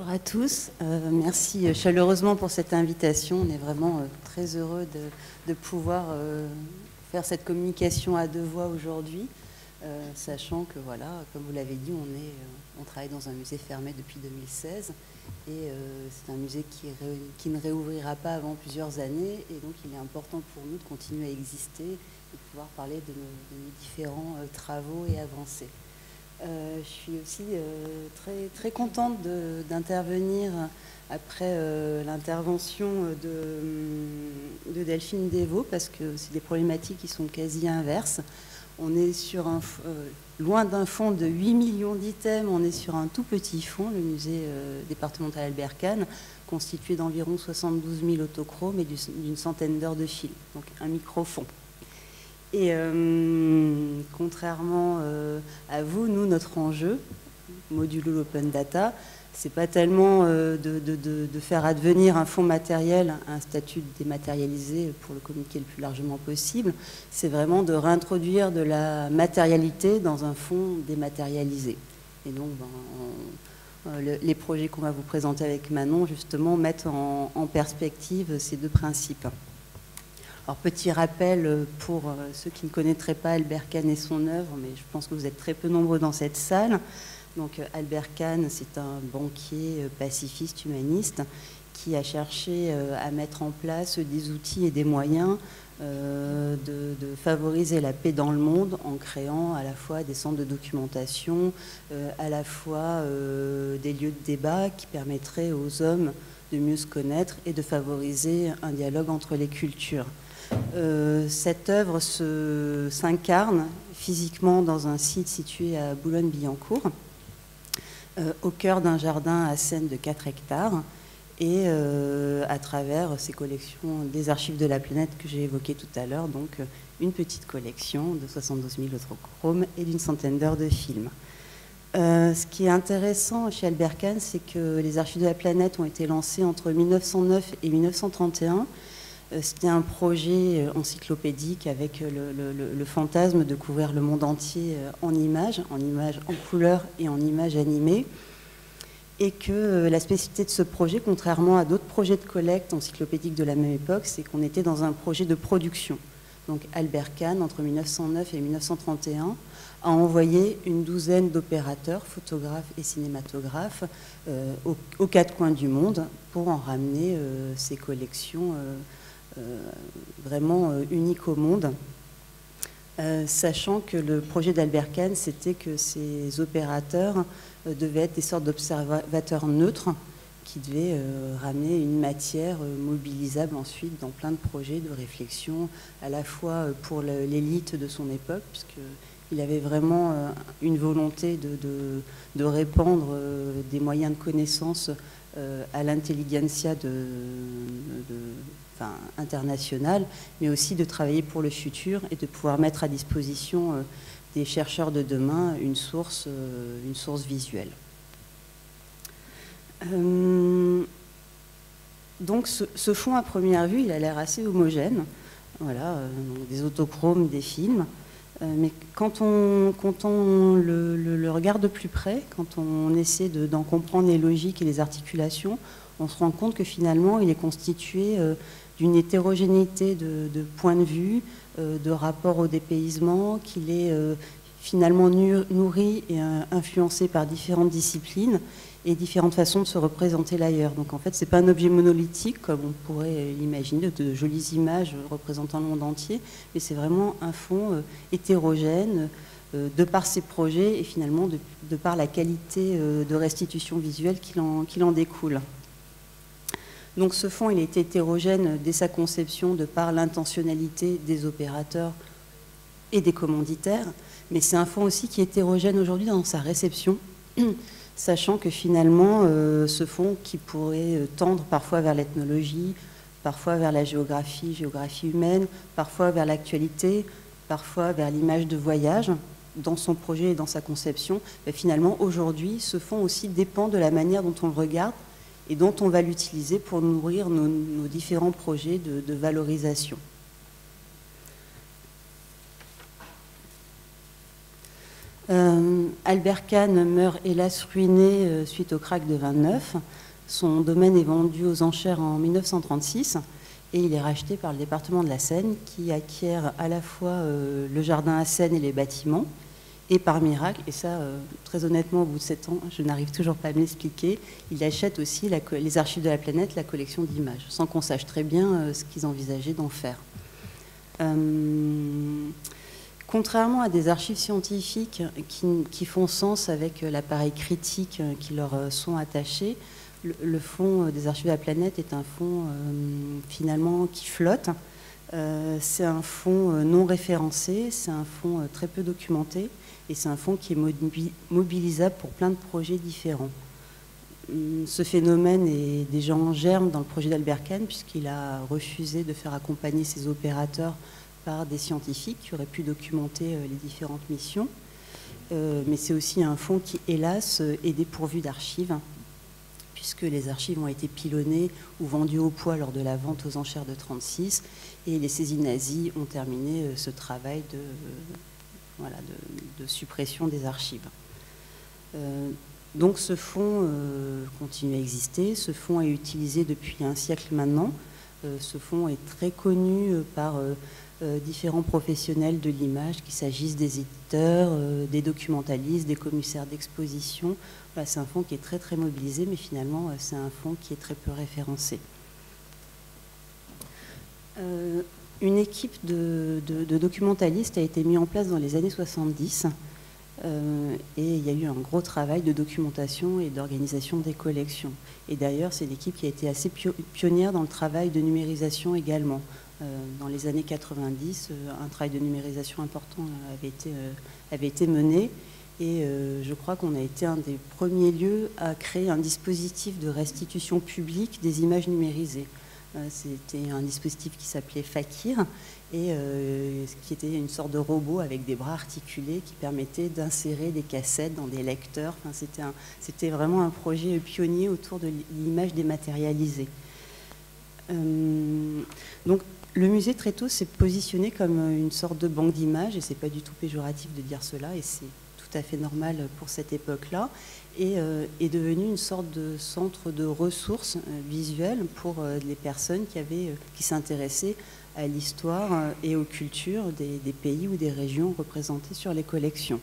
Bonjour à tous. Merci chaleureusement pour cette invitation. On est vraiment très heureux de pouvoir faire cette communication à deux voix aujourd'hui, sachant que, voilà, comme vous l'avez dit, on travaille dans un musée fermé depuis 2016 et c'est un musée qui ne réouvrira pas avant plusieurs années, et donc il est important pour nous de continuer à exister et de pouvoir parler de nos différents travaux et avancées. Je suis aussi très contente d'intervenir après l'intervention de Delphine Devaux, parce que c'est des problématiques qui sont quasi inverses. On est sur loin d'un fonds de 8 millions d'items, on est sur un tout petit fonds, le musée départemental Albert Kahn, constitué d'environ 72 000 autochromes et d'une centaine d'heures de fil, donc un micro-fonds. Et contrairement à vous, nous, notre enjeu, modulo l'open data, c'est pas tellement de faire advenir un fonds matériel, un statut dématérialisé pour le communiquer le plus largement possible, c'est vraiment de réintroduire de la matérialité dans un fonds dématérialisé. Et donc, les projets qu'on va vous présenter avec Manon, justement, mettent en perspective ces deux principes. Alors, petit rappel pour ceux qui ne connaîtraient pas Albert Kahn et son œuvre, mais je pense que vous êtes très peu nombreux dans cette salle. Donc, Albert Kahn, c'est un banquier pacifiste humaniste qui a cherché à mettre en place des outils et des moyens de favoriser la paix dans le monde en créant à la fois des centres de documentation, à la fois des lieux de débat qui permettraient aux hommes de mieux se connaître et de favoriser un dialogue entre les cultures. Cette œuvre s'incarne physiquement dans un site situé à Boulogne-Billancourt, au cœur d'un jardin à Seine de 4 hectares, et à travers ces collections des archives de la planète que j'ai évoquées tout à l'heure, donc une petite collection de 72 000 autochromes et d'une centaine d'heures de films. Ce qui est intéressant chez Albert Kahn, c'est que les archives de la planète ont été lancées entre 1909 et 1931. C'était un projet encyclopédique avec le fantasme de couvrir le monde entier en images en couleur et en images animées. Et que la spécificité de ce projet, contrairement à d'autres projets de collecte encyclopédiques de la même époque, c'est qu'on était dans un projet de production. Donc Albert Kahn, entre 1909 et 1931, a envoyé une douzaine d'opérateurs, photographes et cinématographes, aux quatre coins du monde pour en ramener ces collections vraiment unique au monde, sachant que le projet d'Albert Kahn, c'était que ces opérateurs devaient être des sortes d'observateurs neutres qui devaient ramener une matière mobilisable ensuite dans plein de projets de réflexion, à la fois pour l'élite de son époque, puisqu'il avait vraiment une volonté de répandre des moyens de connaissance à l'intelligentsia internationale, mais aussi de travailler pour le futur et de pouvoir mettre à disposition des chercheurs de demain une source visuelle. Donc ce fond, à première vue, il a l'air assez homogène. Voilà, des autochromes, des films. Mais quand on le regarde de plus près, quand on essaie d'en comprendre les logiques et les articulations, on se rend compte que finalement, il est constitué d'une hétérogénéité de points de vue, de rapport au dépaysement, qu'il est finalement nourri et influencé par différentes disciplines et différentes façons de se représenter l'ailleurs. Donc en fait, ce n'est pas un objet monolithique, comme on pourrait l'imaginer, de jolies images représentant le monde entier, mais c'est vraiment un fond hétérogène, de par ses projets et finalement de par la qualité de restitution visuelle qu'il en découle. Donc ce fonds, il est hétérogène dès sa conception de par l'intentionnalité des opérateurs et des commanditaires, mais c'est un fonds aussi qui est hétérogène aujourd'hui dans sa réception, sachant que finalement, ce fonds qui pourrait tendre parfois vers l'ethnologie, parfois vers la géographie humaine, parfois vers l'actualité, parfois vers l'image de voyage, dans son projet et dans sa conception, finalement, aujourd'hui, ce fonds aussi dépend de la manière dont on le regarde et dont on va l'utiliser pour nourrir nos différents projets de valorisation. Albert Kahn meurt hélas ruiné suite au krach de 29. Son domaine est vendu aux enchères en 1936 et il est racheté par le département de la Seine qui acquiert à la fois le jardin à Seine et les bâtiments. Et par miracle, et ça, très honnêtement, au bout de 7 ans, je n'arrive toujours pas à m'expliquer, il achète aussi les archives de la planète, la collection d'images, sans qu'on sache très bien ce qu'ils envisageaient d'en faire. Contrairement à des archives scientifiques qui font sens avec l'appareil critique qui leur sont attachés, le fonds des archives de la planète est un fonds finalement qui flotte. C'est un fonds non référencé, c'est un fonds très peu documenté et c'est un fonds qui est mobilisable pour plein de projets différents. Ce phénomène est déjà en germe dans le projet d'Albert Kahn puisqu'il a refusé de faire accompagner ses opérateurs par des scientifiques qui auraient pu documenter les différentes missions. Mais c'est aussi un fonds qui, hélas, est dépourvu d'archives puisque les archives ont été pilonnées ou vendues au poids lors de la vente aux enchères de 1936 et les saisies nazies ont terminé ce travail de suppression des archives. Donc ce fonds continue à exister, ce fonds est utilisé depuis un siècle maintenant, ce fonds est très connu par différents professionnels de l'image, qu'il s'agisse des éditeurs, des documentalistes, des commissaires d'exposition. Voilà, c'est un fonds qui est très très mobilisé, mais finalement c'est un fonds qui est très peu référencé. Une équipe de documentalistes a été mise en place dans les années 70 et il y a eu un gros travail de documentation et d'organisation des collections. Et d'ailleurs, c'est une équipe qui a été assez pionnière dans le travail de numérisation également. Dans les années 90, un travail de numérisation important avait été mené et je crois qu'on a été un des premiers lieux à créer un dispositif de restitution publique des images numérisées. C'était un dispositif qui s'appelait Fakir et qui était une sorte de robot avec des bras articulés qui permettait d'insérer des cassettes dans des lecteurs. Enfin, c'était vraiment un projet pionnier autour de l'image dématérialisée. Donc, le musée très tôt s'est positionné comme une sorte de banque d'images, et c'est pas du tout péjoratif de dire cela, et c'est tout à fait normal pour cette époque-là, et est devenu une sorte de centre de ressources visuelles pour les personnes qui s'intéressaient à l'histoire et aux cultures des pays ou des régions représentées sur les collections.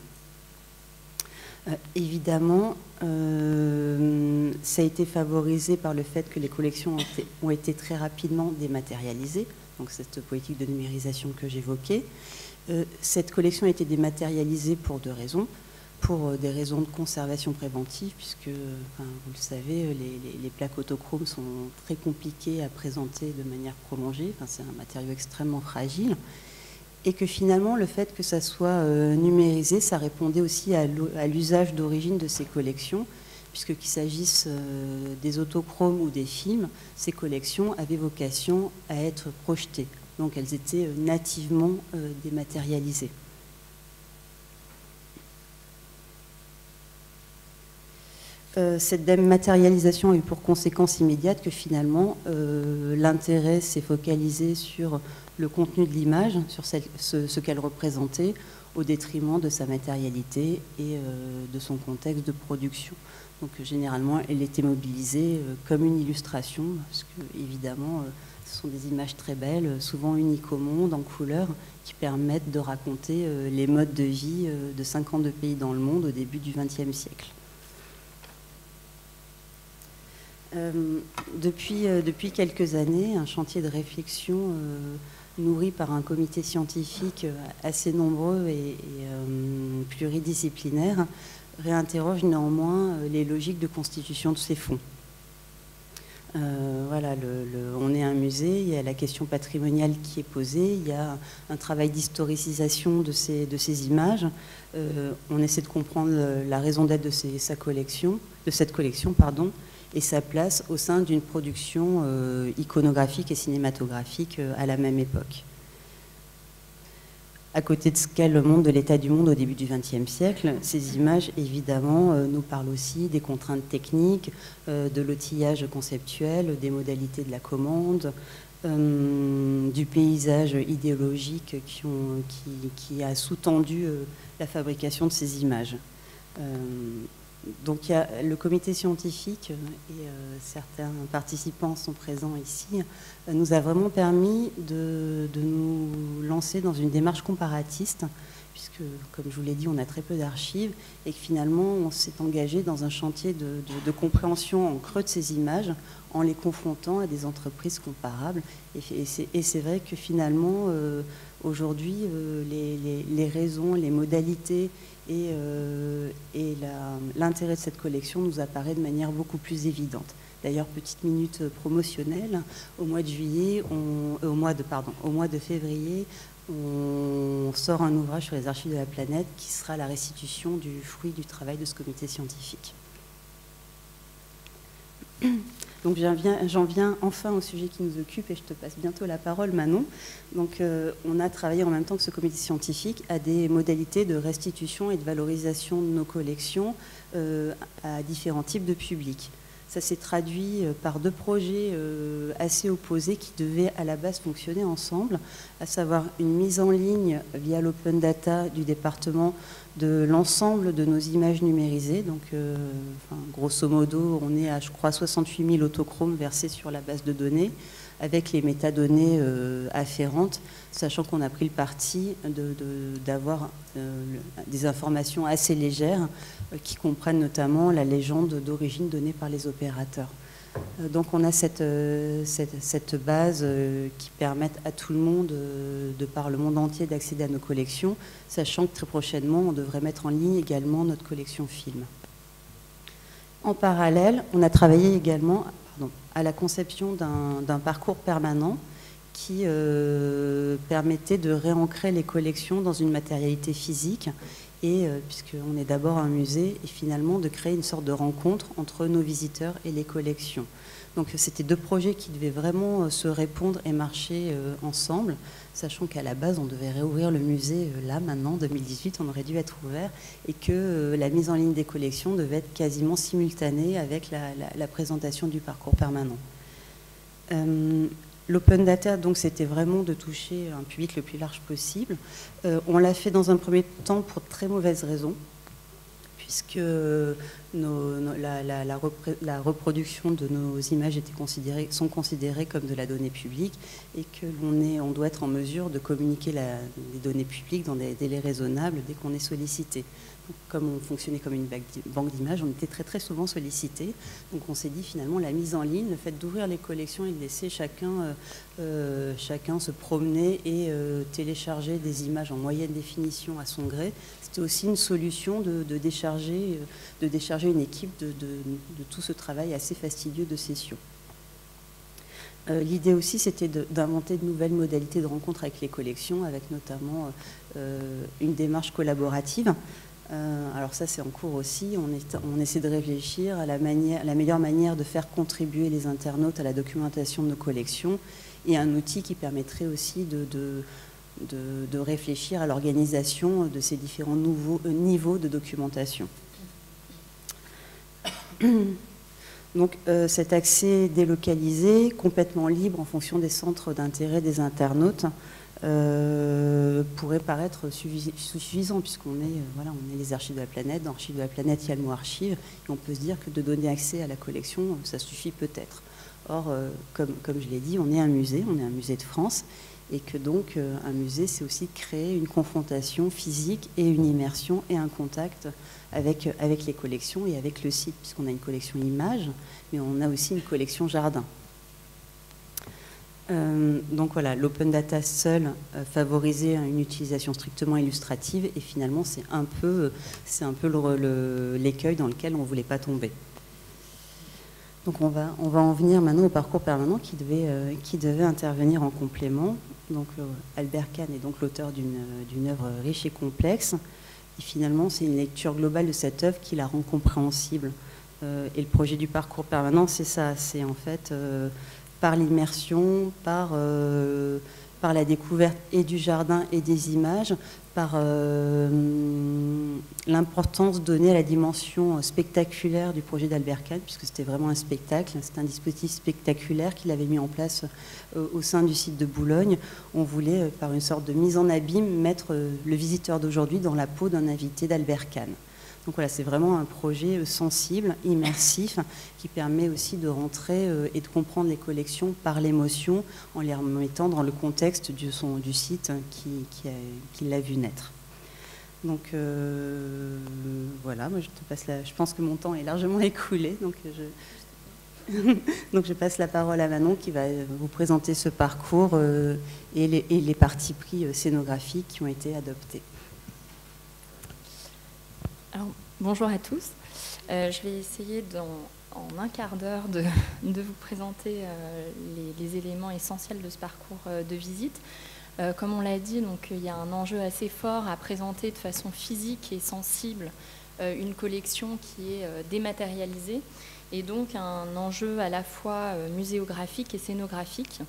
Évidemment, ça a été favorisé par le fait que les collections ont été très rapidement dématérialisées, donc cette politique de numérisation que j'évoquais. Cette collection a été dématérialisée pour deux raisons. Pour des raisons de conservation préventive, puisque, vous le savez, les plaques autochromes sont très compliquées à présenter de manière prolongée. C'est un matériau extrêmement fragile. Et que finalement, le fait que ça soit numérisé, ça répondait aussi à l'usage d'origine de ces collections, puisque qu'il s'agisse des autochromes ou des films, ces collections avaient vocation à être projetées. Donc elles étaient nativement dématérialisées. Cette dématérialisation a eu pour conséquence immédiate que finalement l'intérêt s'est focalisé sur le contenu de l'image, sur ce qu'elle représentait, au détriment de sa matérialité et de son contexte de production. Donc généralement, elle était mobilisée comme une illustration, parce que évidemment, ce sont des images très belles, souvent uniques au monde, en couleur, qui permettent de raconter les modes de vie de 52 pays dans le monde au début du XXe siècle. Depuis quelques années, un chantier de réflexion nourri par un comité scientifique assez nombreux et pluridisciplinaire réinterroge néanmoins les logiques de constitution de ces fonds. Voilà, on est un musée, il y a la question patrimoniale qui est posée, il y a un travail d'historicisation de ces images, on essaie de comprendre la raison d'être de cette collection, et sa place au sein d'une production iconographique et cinématographique à la même époque. À côté de ce qu'est le monde de l'état du monde au début du XXe siècle, ces images, évidemment, nous parlent aussi des contraintes techniques, de l'outillage conceptuel, des modalités de la commande, du paysage idéologique qui a sous-tendu la fabrication de ces images. Donc il y a le comité scientifique et certains participants sont présents ici, nous a vraiment permis de nous lancer dans une démarche comparatiste, puisque, comme je vous l'ai dit, on a très peu d'archives, et que finalement on s'est engagé dans un chantier de compréhension en creux de ces images, en les confrontant à des entreprises comparables. Et c'est vrai que finalement, aujourd'hui, les raisons, les modalités et l'intérêt de cette collection nous apparaît de manière beaucoup plus évidente. D'ailleurs, petite minute promotionnelle, au mois de février, on sort un ouvrage sur les archives de la planète qui sera la restitution du fruit du travail de ce comité scientifique. Donc j'en viens enfin au sujet qui nous occupe et je te passe bientôt la parole, Manon. Donc on a travaillé en même temps que ce comité scientifique à des modalités de restitution et de valorisation de nos collections à différents types de publics. Ça s'est traduit par deux projets assez opposés qui devaient à la base fonctionner ensemble, à savoir une mise en ligne via l'open data du département de l'ensemble de nos images numérisées. Donc, grosso modo, on est à, je crois, 68 000 autochromes versés sur la base de données, avec les métadonnées afférentes, sachant qu'on a pris le parti d'avoir des informations assez légères qui comprennent notamment la légende d'origine donnée par les opérateurs. Donc on a cette base qui permet à tout le monde, de par le monde entier, d'accéder à nos collections, sachant que très prochainement, on devrait mettre en ligne également notre collection film. En parallèle, on a travaillé également à la conception d'un parcours permanent qui permettait de réancrer les collections dans une matérialité physique et, puisqu'on est d'abord un musée, et finalement de créer une sorte de rencontre entre nos visiteurs et les collections. Donc c'était deux projets qui devaient vraiment se répondre et marcher ensemble, sachant qu'à la base on devait réouvrir le musée là maintenant, 2018, on aurait dû être ouvert, et que la mise en ligne des collections devait être quasiment simultanée avec la présentation du parcours permanent. L'open data, donc, c'était vraiment de toucher un public le plus large possible. On l'a fait dans un premier temps pour de très mauvaises raisons, puisque la reproduction de nos images sont considérées comme de la donnée publique et que on doit être en mesure de communiquer les données publiques dans des délais raisonnables dès qu'on est sollicité. Donc, comme on fonctionnait comme une banque d'images, on était très très souvent sollicité. Donc on s'est dit finalement la mise en ligne, le fait d'ouvrir les collections et de laisser chacun se promener et télécharger des images en moyenne définition à son gré, c'était aussi une solution de décharger une équipe de tout ce travail assez fastidieux de session. L'idée aussi, c'était d'inventer de nouvelles modalités de rencontre avec les collections, avec notamment une démarche collaborative. Alors ça, c'est en cours aussi. On essaie de réfléchir à la meilleure manière de faire contribuer les internautes à la documentation de nos collections et un outil qui permettrait aussi de réfléchir à l'organisation de ces différents niveaux de documentation. Donc cet accès délocalisé, complètement libre en fonction des centres d'intérêt des internautes, pourrait paraître suffisant puisqu'on est les archives de la planète. Dans l'archive de la planète, il y a le mot archive et on peut se dire que de donner accès à la collection, ça suffit peut-être. Or, comme je l'ai dit, on est un musée de France et que donc un musée, c'est aussi créer une confrontation physique et une immersion et un contact avec les collections et avec le site, puisqu'on a une collection images, mais on a aussi une collection jardin. Donc voilà, l'open data seul favorisait une utilisation strictement illustrative et finalement c'est un peu l'écueil dans lequel on ne voulait pas tomber. Donc on va en venir maintenant au parcours permanent qui devait intervenir en complément. Donc Albert Kahn est donc l'auteur d'une œuvre riche et complexe et finalement c'est une lecture globale de cette œuvre qui la rend compréhensible. Et le projet du parcours permanent, c'est ça, c'est en fait par l'immersion, par la découverte et du jardin et des images, par l'importance donnée à la dimension spectaculaire du projet d'Albert Kahn, puisque c'était vraiment un spectacle, c'était un dispositif spectaculaire qu'il avait mis en place au sein du site de Boulogne. On voulait, par une sorte de mise en abîme, mettre le visiteur d'aujourd'hui dans la peau d'un invité d'Albert Kahn. Donc voilà, c'est vraiment un projet sensible, immersif, qui permet aussi de rentrer et de comprendre les collections par l'émotion, en les remettant dans le contexte du site qui l'a vu naître. Donc voilà, moi je te passe je pense que mon temps est largement écoulé, donc donc je passe la parole à Manon qui va vous présenter ce parcours et les partis pris scénographiques qui ont été adoptés. Alors, bonjour à tous. Je vais essayer en un quart d'heure de vous présenter les éléments essentiels de ce parcours de visite. Comme on l'a dit, donc, il y a un enjeu assez fort à présenter de façon physique et sensible une collection qui est dématérialisée, et donc un enjeu à la fois muséographique et scénographique.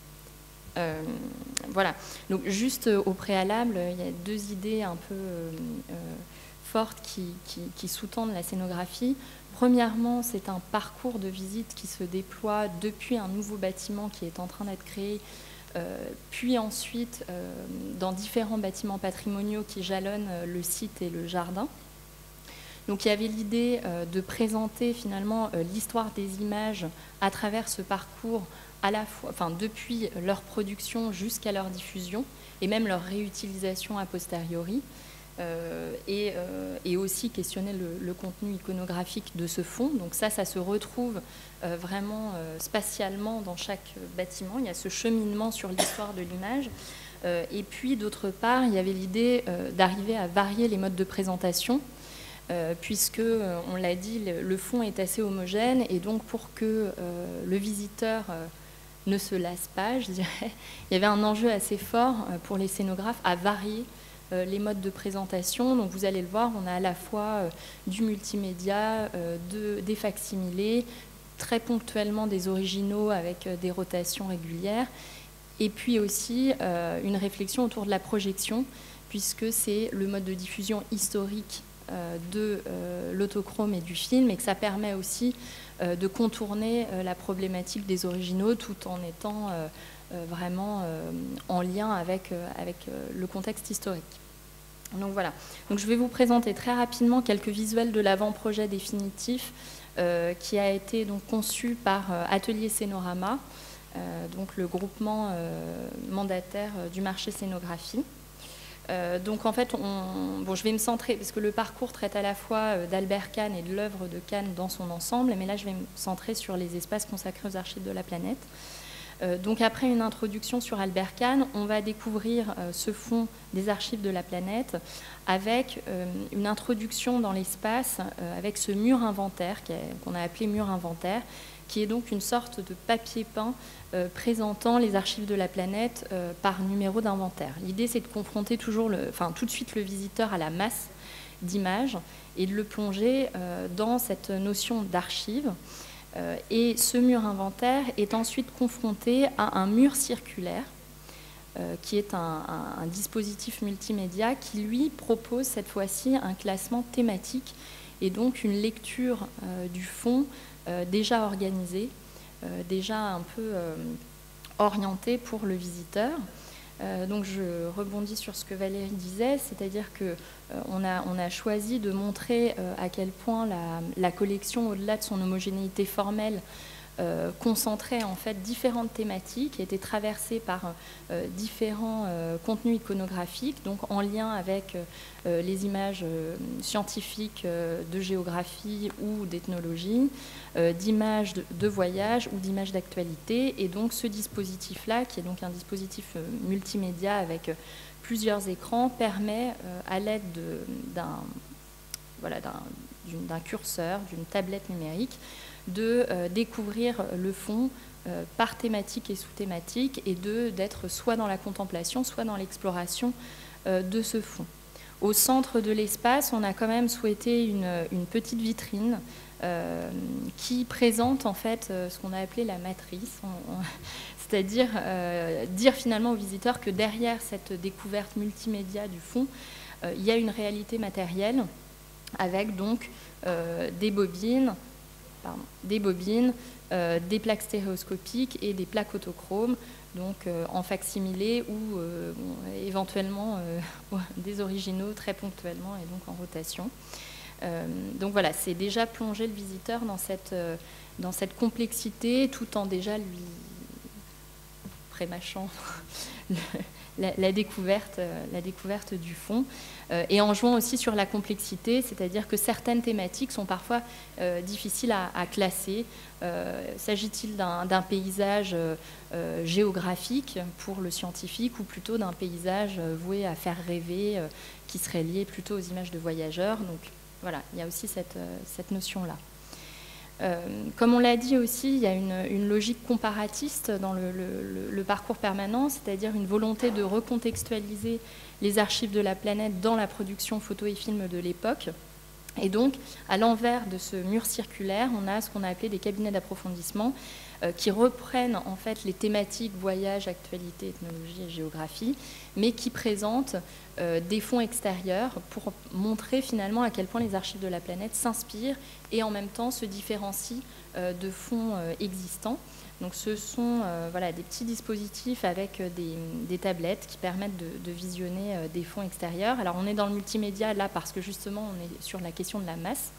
Voilà. Donc, juste au préalable, il y a deux idées un peu fortes qui sous-tendent la scénographie. Premièrement, c'est un parcours de visite qui se déploie depuis un nouveau bâtiment qui est en train d'être créé, puis ensuite dans différents bâtiments patrimoniaux qui jalonnent le site et le jardin. Donc il y avait l'idée de présenter finalement l'histoire des images à travers ce parcours, à la fois, enfin, depuis leur production jusqu'à leur diffusion et même leur réutilisation a posteriori. Et aussi questionner le contenu iconographique de ce fond. Donc ça se retrouve vraiment spatialement dans chaque bâtiment. Il y a ce cheminement sur l'histoire de l'image. Et puis d'autre part, il y avait l'idée d'arriver à varier les modes de présentation, puisque, on l'a dit, le fond est assez homogène, et donc pour que le visiteur ne se lasse pas, je dirais, il y avait un enjeu assez fort pour les scénographes à varier les modes de présentation. Donc vous allez le voir, on a à la fois du multimédia, des facsimilés, très ponctuellement des originaux avec des rotations régulières, et puis aussi une réflexion autour de la projection, puisque c'est le mode de diffusion historique de l'autochrome et du film, et que ça permet aussi de contourner la problématique des originaux tout en étant vraiment en lien avec le contexte historique. Donc voilà. Donc je vais vous présenter très rapidement quelques visuels de l'avant-projet définitif qui a été donc conçu par Atelier Scénorama, donc le groupement mandataire du marché scénographie. Donc en fait, je vais me centrer, parce que le parcours traite à la fois d'Albert Kahn et de l'œuvre de Kahn dans son ensemble, mais là je vais me centrer sur les espaces consacrés aux archives de la planète. Donc après une introduction sur Albert Kahn, on va découvrir ce fond des archives de la planète avec une introduction dans l'espace, avec ce mur inventaire qu'on a appelé mur inventaire, qui est donc une sorte de papier peint présentant les archives de la planète par numéro d'inventaire. L'idée, c'est de confronter tout de suite le visiteur à la masse d'images et de le plonger dans cette notion d'archive. Et ce mur inventaire est ensuite confronté à un mur circulaire qui est un dispositif multimédia qui lui propose cette fois-ci un classement thématique et donc une lecture du fond déjà organisée, déjà un peu orientée pour le visiteur. Donc je rebondis sur ce que Valérie disait, c'est-à-dire qu'on a choisi de montrer à quel point la collection, au-delà de son homogénéité formelle, concentrait en fait différentes thématiques et était traversée par différents contenus iconographiques, donc en lien avec les images scientifiques de géographie ou d'ethnologie, d'images de voyage ou d'images d'actualité. Et donc ce dispositif-là, qui est donc un dispositif multimédia avec plusieurs écrans, permet à l'aide d'un curseur, d'une tablette numérique, de découvrir le fond par thématique et sous-thématique et d'être soit dans la contemplation, soit dans l'exploration de ce fond. Au centre de l'espace, on a quand même souhaité une petite vitrine qui présente en fait ce qu'on a appelé la matrice, c'est-à-dire dire finalement aux visiteurs que derrière cette découverte multimédia du fond, il y a une réalité matérielle avec donc des bobines, des plaques stéréoscopiques et des plaques autochromes, donc en facsimilé ou éventuellement des originaux très ponctuellement et donc en rotation. Donc voilà, c'est déjà plonger le visiteur dans cette complexité, tout en déjà lui prémâchant la découverte du fond, et en jouant aussi sur la complexité, c'est-à-dire que certaines thématiques sont parfois difficiles à classer. S'agit-il d'un paysage géographique pour le scientifique, ou plutôt d'un paysage voué à faire rêver, qui serait lié plutôt aux images de voyageurs? Donc voilà, il y a aussi cette notion-là. Comme on l'a dit aussi, il y a une logique comparatiste dans le parcours permanent, c'est-à-dire une volonté de recontextualiser les archives de la planète dans la production photo et film de l'époque. Et donc, à l'envers de ce mur circulaire, on a ce qu'on a appelé des cabinets d'approfondissement qui reprennent en fait les thématiques voyage, actualité, ethnologie et géographie, mais qui présentent des fonds extérieurs pour montrer finalement à quel point les archives de la planète s'inspirent et en même temps se différencient de fonds existants. Donc ce sont voilà, des petits dispositifs avec des tablettes qui permettent de visionner des fonds extérieurs. Alors on est dans le multimédia là parce que justement on est sur la question de la masse.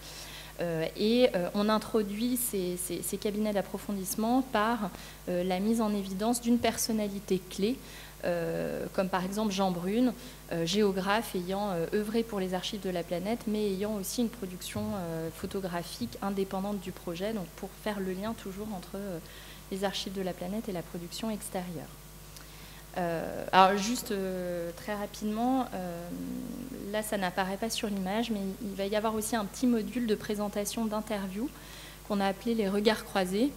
Et on introduit ces cabinets d'approfondissement par la mise en évidence d'une personnalité clé, comme par exemple Jean Brune, géographe ayant œuvré pour les archives de la planète, mais ayant aussi une production photographique indépendante du projet, donc pour faire le lien toujours entre les archives de la planète et la production extérieure. Alors juste très rapidement, là ça n'apparaît pas sur l'image, mais il va y avoir aussi un petit module de présentation d'interviews qu'on a appelé les regards croisés,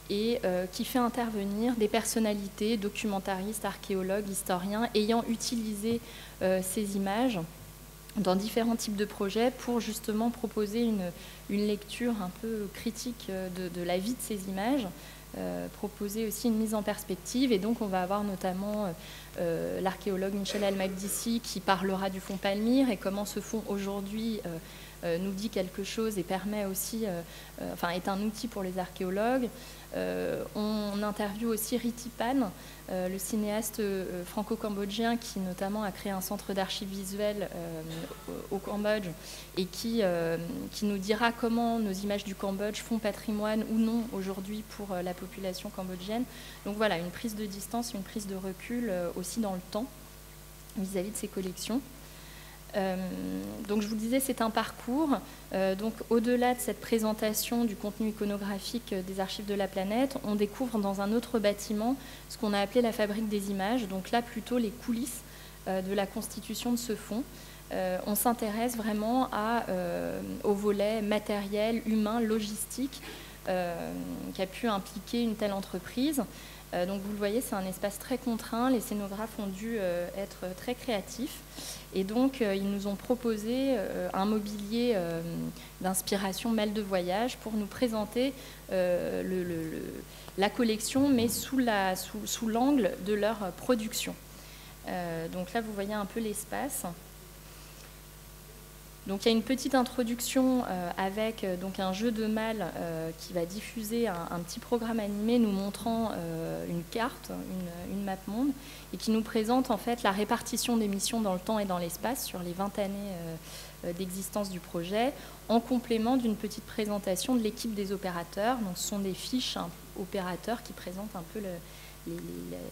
et qui fait intervenir des personnalités, documentaristes, archéologues, historiens, ayant utilisé ces images dans différents types de projets pour justement proposer une lecture un peu critique de la vie de ces images, proposer aussi une mise en perspective. Et donc on va avoir notamment l'archéologue Michel Al-Makdissi qui parlera du fonds Palmyre et comment ce fonds aujourd'hui nous dit quelque chose et permet aussi, enfin est un outil pour les archéologues. On interviewe aussi Riti Pan, le cinéaste franco-cambodgien qui notamment a créé un centre d'archives visuelles au Cambodge et qui nous dira comment nos images du Cambodge font patrimoine ou non aujourd'hui pour la population cambodgienne. Donc voilà, une prise de distance, une prise de recul aussi dans le temps vis-à-vis de ces collections. Donc je vous disais, c'est un parcours. Donc au-delà de cette présentation du contenu iconographique des archives de la planète, on découvre dans un autre bâtiment ce qu'on a appelé la fabrique des images. Donc là, plutôt les coulisses de la constitution de ce fonds. On s'intéresse vraiment au volet matériel, humain, logistique qui a pu impliquer une telle entreprise. Donc vous le voyez, c'est un espace très contraint. Les scénographes ont dû être très créatifs. Et donc, ils nous ont proposé un mobilier d'inspiration mail de voyage pour nous présenter la collection, mais sous l'angle de leur production. Donc là, vous voyez un peu l'espace. Donc il y a une petite introduction avec donc un jeu de malles qui va diffuser un petit programme animé nous montrant une carte, une map monde, et qui nous présente en fait la répartition des missions dans le temps et dans l'espace sur les 20 années d'existence du projet, en complément d'une petite présentation de l'équipe des opérateurs. Donc ce sont des fiches opérateurs qui présentent un peu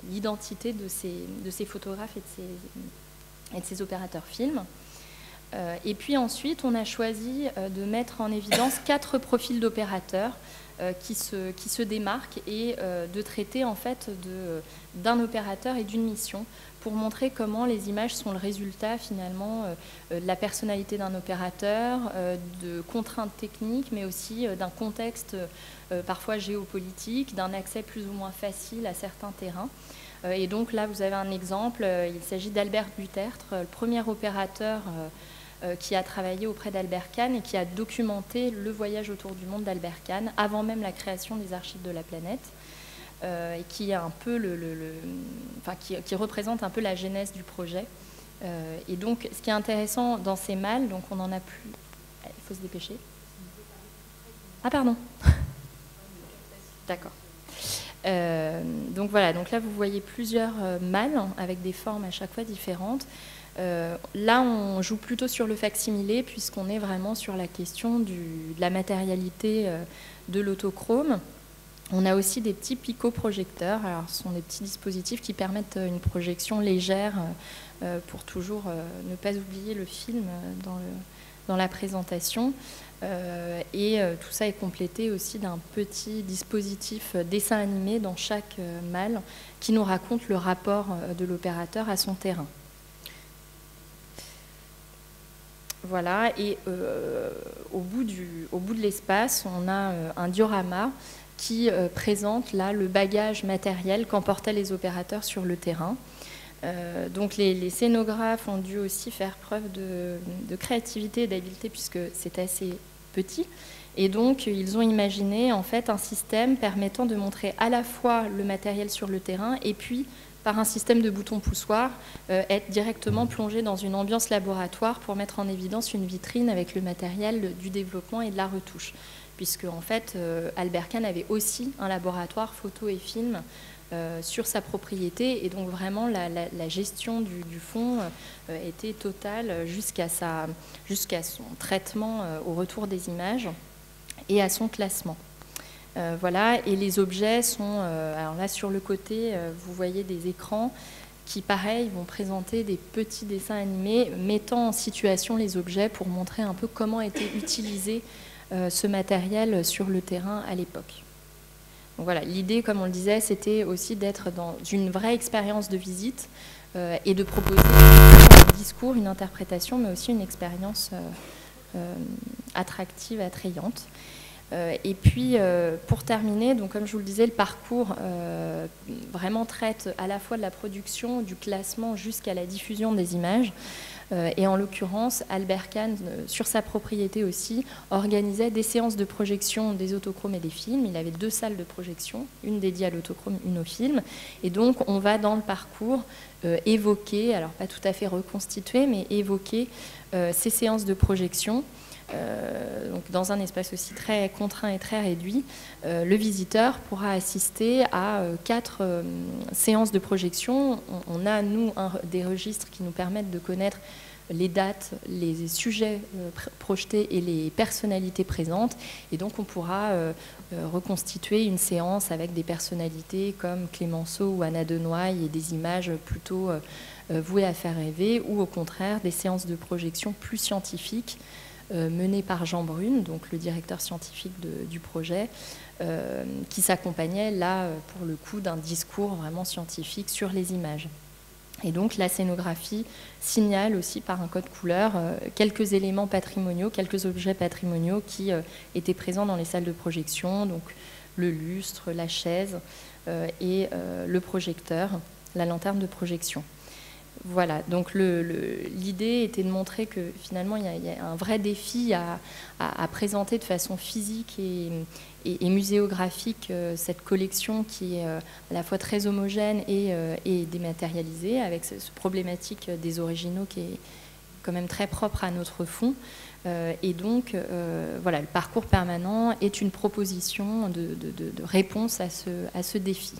l'identité de ces photographes et de ces opérateurs films. Et puis ensuite, on a choisi de mettre en évidence 4 profils d'opérateurs qui se démarquent et de traiter en fait d'un opérateur et d'une mission pour montrer comment les images sont le résultat finalement de la personnalité d'un opérateur, de contraintes techniques, mais aussi d'un contexte parfois géopolitique, d'un accès plus ou moins facile à certains terrains. Et donc là, vous avez un exemple, il s'agit d'Albert Butertre, le premier opérateur qui a travaillé auprès d'Albert Kahn et qui a documenté le voyage autour du monde d'Albert Kahn avant même la création des archives de la planète, et qui est un peu qui représente un peu la genèse du projet. Et donc, ce qui est intéressant dans ces malles, donc on en a plus. Il faut se dépêcher. Ah pardon. D'accord. Donc voilà, donc là vous voyez plusieurs malles avec des formes à chaque fois différentes. Là, on joue plutôt sur le facsimilé, puisqu'on est vraiment sur la question de la matérialité de l'autochrome. On a aussi des petits picoprojecteurs. Alors, ce sont des petits dispositifs qui permettent une projection légère pour toujours ne pas oublier le film dans la présentation. Tout ça est complété aussi d'un petit dispositif dessin animé dans chaque malle qui nous raconte le rapport de l'opérateur à son terrain. Voilà, et au bout de l'espace, on a un diorama qui présente là le bagage matériel qu'emportaient les opérateurs sur le terrain. Donc les scénographes ont dû aussi faire preuve de créativité et d'habileté puisque c'est assez petit. Et donc ils ont imaginé en fait un système permettant de montrer à la fois le matériel sur le terrain et puis par un système de boutons poussoirs, être directement plongé dans une ambiance laboratoire pour mettre en évidence une vitrine avec le matériel du développement et de la retouche. Puisque en fait, Albert Kahn avait aussi un laboratoire photo et film sur sa propriété, et donc vraiment la gestion du fond était totale jusqu'à son traitement au retour des images et à son classement. Voilà, et les objets sont, alors là sur le côté, vous voyez des écrans qui, pareil, vont présenter des petits dessins animés mettant en situation les objets pour montrer un peu comment était utilisé ce matériel sur le terrain à l'époque. Donc voilà, l'idée, comme on le disait, c'était aussi d'être dans une vraie expérience de visite et de proposer un discours, une interprétation, mais aussi une expérience attractive, attrayante. Et puis, pour terminer, donc, comme je vous le disais, le parcours vraiment traite à la fois de la production, du classement jusqu'à la diffusion des images. Et en l'occurrence, Albert Kahn, sur sa propriété aussi, organisait des séances de projection des autochromes et des films. Il avait 2 salles de projection, une dédiée à l'autochrome, une au film. Et donc, on va dans le parcours évoquer, alors pas tout à fait reconstituer, mais évoquer ces séances de projection. Donc dans un espace aussi très contraint et très réduit, le visiteur pourra assister à 4 séances de projection. On a, nous, des registres qui nous permettent de connaître les dates, les sujets projetés et les personnalités présentes. Et donc on pourra reconstituer une séance avec des personnalités comme Clémenceau ou Anna Denoy et des images plutôt vouées à faire rêver, ou au contraire des séances de projection plus scientifiques mené par Jean Brune, donc le directeur scientifique du projet, qui s'accompagnait là, pour le coup, d'un discours vraiment scientifique sur les images. Et donc la scénographie signale aussi par un code couleur quelques éléments patrimoniaux, quelques objets patrimoniaux qui étaient présents dans les salles de projection, donc le lustre, la chaise et le projecteur, la lanterne de projection. Voilà, donc l'idée était de montrer que finalement il y a un vrai défi à présenter de façon physique et muséographique cette collection qui est à la fois très homogène et dématérialisée, avec cette problématique des originaux qui est quand même très propre à notre fond. Et donc, le parcours permanent est une proposition de réponse à ce défi.